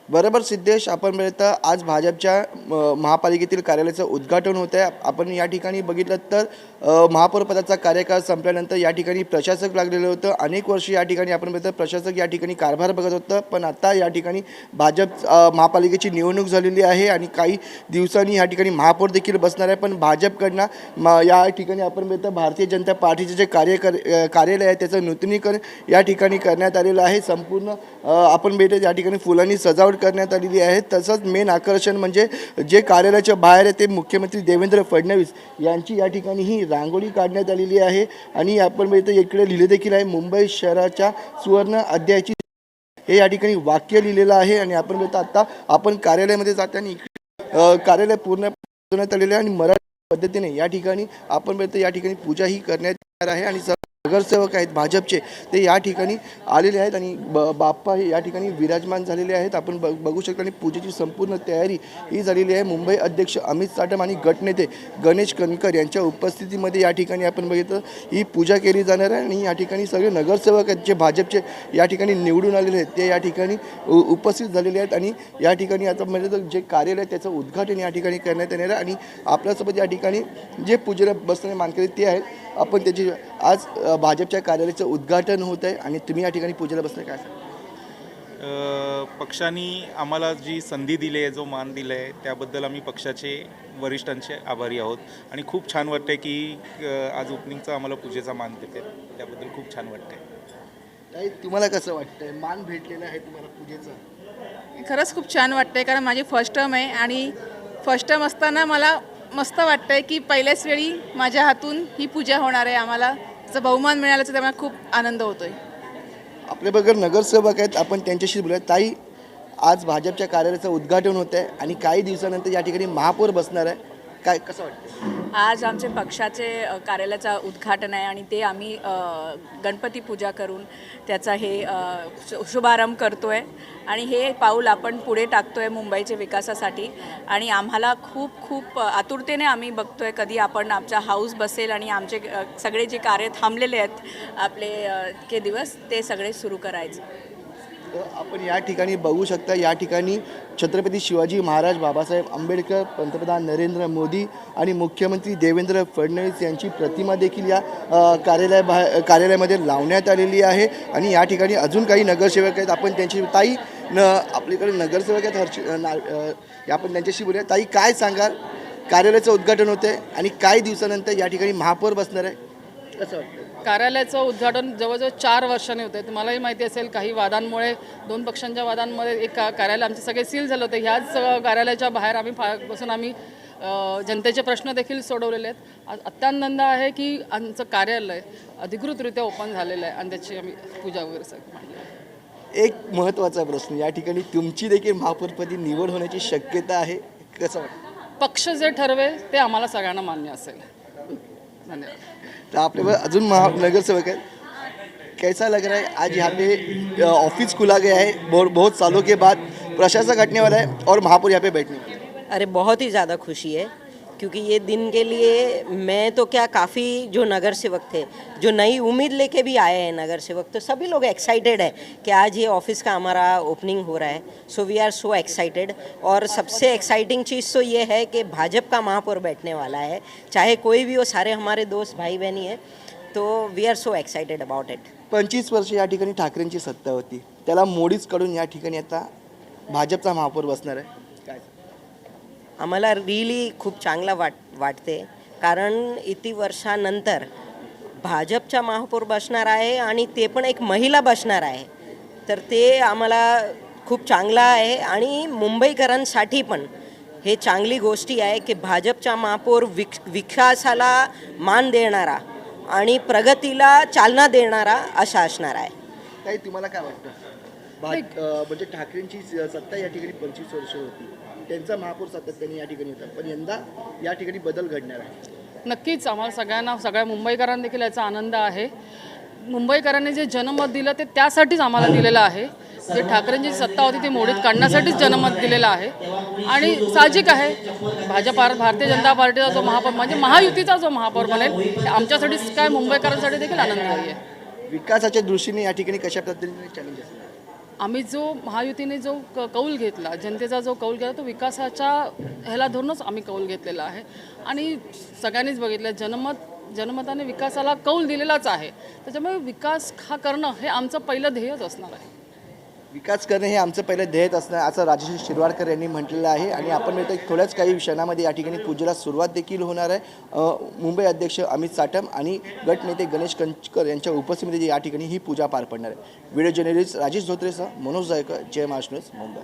बरोबर सिद्धेश, आपण पाहता आज भाजपच्या महापालिकेतील कार्यालयाचं उद्घाटन होत आहे. आपण या ठिकाणी बघितलं तर महापौर पदाचा कार्यकाळ संपल्यानंतर या ठिकाणी प्रशासक लागलेलं होतं. अनेक वर्ष या ठिकाणी आपण पाहता प्रशासक या ठिकाणी कारभार बघत होतं, पण आता या ठिकाणी भाजप महापालिकेची निवडणूक झालेली आहे आणि काही दिवसांनी या ठिकाणी महापौर देखील बसणार आहे. पण भाजपकडनं या ठिकाणी आपण पाहता भारतीय जनता पार्टीचे जे कार्यालय आहे त्याचं नूतनीकरण या ठिकाणी करण्यात आलेलं आहे. संपूर्ण आपण भेटत या ठिकाणी फुलांनी सजावट करण्यात आलेली आहे. तसंच मेन आकर्षण म्हणजे जे कार्यालयाच्या बाहेर आहे ते मुख्यमंत्री देवेंद्र फडणवीस यांची या ठिकाणी ही रांगोळी काढण्यात आलेली आहे. आणि आपण बघितलं इकडे लिहिले देखील आहे, मुंबई शहराच्या सुवर्ण अध्यायाची हे या ठिकाणी वाक्य लिहिलेलं आहे. आणि आपण बघतो आता आपण कार्यालयामध्ये जाताना कार्यालय पूर्ण आलेलं आहे आणि मराठी पद्धतीने या ठिकाणी आपण बघतो या ठिकाणी पूजा ही करण्यात येणार आहे. आणि नगरसेवक आहेत भाजपचे ते या ठिकाणी आलेले आहेत आणि बाप्पा हे या ठिकाणी विराजमान झालेले आहेत. आपण बघू शकता आणि पूजेची संपूर्ण तयारी ही झालेली आहे. मुंबई अध्यक्ष अमित साटम आणि गटनेते गणेश कणकर यांच्या उपस्थितीमध्ये या ठिकाणी आपण बघितलं ही पूजा केली जाणार आहे. आणि या ठिकाणी सगळे नगरसेवक आहेत जे भाजपचे या ठिकाणी निवडून आलेले आहेत ते या ठिकाणी उपस्थित झालेले आहेत. आणि या ठिकाणी आता म्हणजे जे कार्यालय त्याचं उद्घाटन या ठिकाणी करण्यात येणार आहे. आणि आपल्यासोबत या ठिकाणी जे पूजेला बसणारे मानकरी ते आहेत. आपण त्याची आज भाजपच्या कार्यालयाचं उद्घाटन होत आहे आणि तुम्ही या ठिकाणी पूजेला बसणार काय? पक्षाने आम्हाला जी संधी दिली आहे, जो मान दिला आहे त्याबद्दल आम्ही पक्षाचे वरिष्ठांचे आभारी आहोत. आणि खूप छान वाटतं की आज ओपनिंगचा आम्हाला पूजेचा मान देते, त्याबद्दल खूप छान वाटतंय. तुम्हाला कसं वाटतंय, मान भेटलेला आहे तुम्हाला पूजेचा? खरंच खूप छान वाटतंय, कारण माझी फर्स्ट टर्म आहे आणि फर्स्ट टर्म असताना मला मस्त वाटतंय की पहिल्याच वेळी माझ्या हातून ही पूजा होणार आहे. आम्हाला त्याचा बहुमान मिळाल्याचा त्यामुळे खूप आनंद होतोय. आपल्या बरोबर नगरसेवक आहेत, आपण त्यांच्याशी बोलूया. ताई, आज भाजपच्या कार्यालयाचं उद्घाटन होत आहे आणि काही दिवसानंतर या ठिकाणी महापौर बसणार आहे, काय कसं वाटतं? आज आमचे पक्षाचे कार्यालयाचं उद्घाटन आहे आणि ते आम्ही गणपती पूजा करून त्याचा हे शुभारंभ करतो आहे. आणि हे पाऊल आपण पुढे टाकतो आहे मुंबईच्या विकासासाठी. आणि आम्हाला खूप खूप आतुरतेने आम्ही बघतो आहे कधी आपण आमचा हाऊस बसेल आणि आमचे सगळे जे कार्य थांबलेले आहेत आपले के दिवस ते सगळे सुरू करायचे. आपण या ठिकाणी बघू शकता, या ठिकाणी छत्रपती शिवाजी महाराज, बाबासाहेब आंबेडकर, पंतप्रधान नरेंद्र मोदी आणि मुख्यमंत्री देवेंद्र फडणवीस यांची प्रतिमा देखील या कार्यालयामध्ये लावण्यात आलेली आहे. आणि या ठिकाणी अजून काही नगरसेवक आहेत, आपण त्यांची ताई आपल्याकडे नगरसेवक आहेत आपण त्यांच्याशी बोलूया. ताई, काय सांगाल, कार्यालयाचं उद्घाटन होतं आणि काही दिवसानंतर या ठिकाणी महापौर बसणार आहे, कसं वाटतं? कार्यालयाचं उद्घाटन जवळजवळ 4 वर्षांनी होतं. तुम्हालाही माहिती असेल काही वादांमुळे, 2 पक्षांच्या वादांमध्ये एक कार्यालय आमचे सगळे सील झाले होते. ह्याच कार्यालयाच्या बाहेर आम्ही जनतेचे प्रश्न देखील सोडवलेले आहेत. अत्यानंद आहे की आमचं कार्यालय अधिकृतरित्या ओपन झालेलं आहे आणि त्याची आम्ही पूजा वगैरे सगळं मांडली आहे. एक महत्त्वाचा प्रश्न, या ठिकाणी तुमची देखील महापौरपदी निवड होण्याची शक्यता आहे, कसं वाटतं? पक्ष जे ठरवेल ते आम्हाला सगळ्यांना मान्य असेल. धन्यवाद. तो आपके अजून नगरसेवक है, कैसा लग रहा है आज यहाँ पे ऑफिस खुला गया है, बहुत सालों के बाद प्रशासक हटने वाला है और महापौर यहाँ पे बैठने वाला है? अरे बहुत ही ज़्यादा खुशी है, क्योंकि ये दिन के लिए मैं तो क्या, काफ़ी जो नगर सेवक थे, जो नई उम्मीद लेके भी आए हैं नगर सेवक, तो सभी लोग एक्साइटेड है कि आज ये ऑफिस का हमारा ओपनिंग हो रहा है. So we are so excited. और सबसे एक्साइटिंग चीज़ तो ये है कि भाजपा का महापौर बैठने वाला है, चाहे कोई भी हो, सारे हमारे दोस्त भाई बहनी हैं, तो we are so excited about it. 25 वर्ष या ठिकाणी ठाकरेंची सत्ता होती, त्याला मोडीच कडून या ठिकाणी आता भाजपचा महापौर बसणार आहे, काय? आम्हाला रिअली खूप चांगला वाटते, कारण इतकी वर्षानंतर भाजपचा महापौर बसणार आहे आणि ते पण एक महिला बसणार आहे, तर ते आम्हाला खूप चांगलं आहे. आणि मुंबईकरांसाठी पण हे चांगली गोष्टी आहे की भाजपचा महापौर विकासाला मान देणारा आणि प्रगतीला चालना देणारा असा असणार आहे. काही तुम्हाला काय वाटतं? म्हणजे ठाकरेंची सत्ता या ठिकाणी 25 वर्ष होती, त्यांचा महापौर सातत्याने या ठिकाणी होता, पण यंदा या ठिकाणी बदल घडणार आहे. नक्कीच आम्हाला सगळ्यांना, सगळ्या मुंबईकरांना देखील याचा आनंद आहे. मुंबईकरांनी जे जनमत दिलं ते त्यासाठीच आम्हाला दिलेलं आहे. जे ठाकरेंची सत्ता होती ती मोडीत काढण्यासाठीच जनमत दिलेलं आहे. आणि साहजिक आहे, भारतीय जनता पार्टीचा जो महापौर म्हणजे महायुतीचा जो महापौर बनेल आमच्यासाठीच काय मुंबईकरांसाठी देखील आनंददायी आहे. विकासाच्या दृष्टीने या ठिकाणी कशा पद्धतीने चॅलेंज असणार? आम्ही जो महायुतीने जो कौल घेतला, जनतेचा जो कौल घेतला तो विकासाच्या ह्याला धरूनच आम्ही कौल घेतलेला आहे. आणि सगळ्यांनीच बघितलं जनमताने विकासाला कौल दिलेलाच आहे. त्याच्यामुळे विकास हा करणं हे आमचं पहिलं ध्येयच असणार आहे. विकास करणे हे आमचं पहिलं ध्येय असणार असं राजश्री शिरवाडकर यांनी म्हटलेलं आहे. आणि आपण मिळतो थोड्याच काही क्षणामध्ये या ठिकाणी पूजेला सुरुवात देखील होणार आहे. मुंबई अध्यक्ष अमित साटम आणि गटनेते गणेश कंचकर यांच्या उपस्थितीमध्ये या ठिकाणी ही पूजा पार पडणार आहे. व्हिडिओ जर्नलिस्ट राजेश धोत्रेसह मनोज जायकर, जय महाराष्ट्र न्यूज, मुंबई.